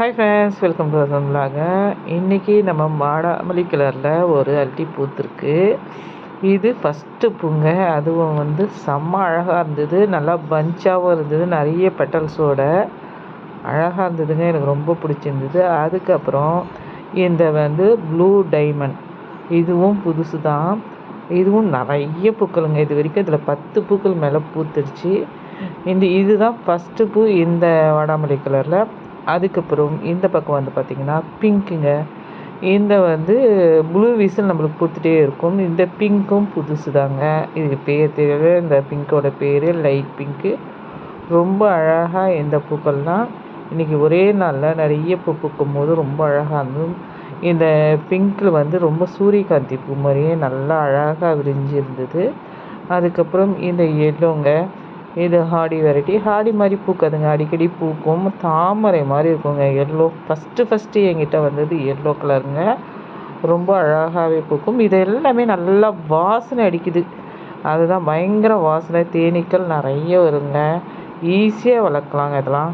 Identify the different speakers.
Speaker 1: Hi friends, welcome to அசம்லாங்க. இன்றைக்கி நம்ம மாடாமல்லி கலரில் ஒரு அட்டி பூத்துருக்கு. இது ஃபஸ்ட்டு பூங்க. அதுவும் செம்ம அழகாக இருந்தது. நல்லா பஞ்சாகவும் இருந்தது, நிறைய பெட்டல்ஸோட அழகாக இருந்ததுங்க. எனக்கு ரொம்ப பிடிச்சிருந்தது. அதுக்கப்புறம் இந்த ப்ளூ டைமண்ட், இதுவும் புதுசு தான். இதுவும் நிறைய பூக்களுங்க. இது வரைக்கும் இதில் 10 பூக்கள் மேலே பூத்துடுச்சு. இதுதான் ஃபஸ்ட்டு பூ இந்த வாடாமல்லி கலரில். அதுக்கப்புறம் இந்த பக்கம் பார்த்திங்கன்னா பிங்க்குங்க. இந்த ப்ளூ விசில் நம்மளுக்கு பூத்துட்டே இருக்கும். இந்த பிங்க்கும் புதுசு தாங்க. இதுக்கு பேர் தெரியல. இந்த பிங்க்கோட பேர் லைட் பிங்க்கு. ரொம்ப அழகாக இந்த பூக்கள்லாம் இன்றைக்கி ஒரே நாளில் நிறைய பூ பூக்கும் போது ரொம்ப அழகாக இருந்தது. இந்த பிங்க்கில் ரொம்ப சூரியகாந்தி பூ மாதிரியே நல்லா அழகாக விரிஞ்சு இருந்தது. அதுக்கப்புறம் இந்த எல்லோங்க, இது ஹாடி வெரைட்டி. ஹாடி மாதிரி பூக்காதுங்க, அடிக்கடி பூக்கும். தாமரை மாதிரி இருக்குங்க. எல்லோ ஃபஸ்ட்டு என்கிட்ட வந்தது எல்லோ கலருங்க. ரொம்ப அழகாகவே பூக்கும். இது எல்லாமே நல்லா வாசனை அடிக்குது. அதுதான் பயங்கர வாசனை. தேனீக்கள் நிறைய வருங்க. ஈஸியாக வளர்க்கலாங்க இதெல்லாம்.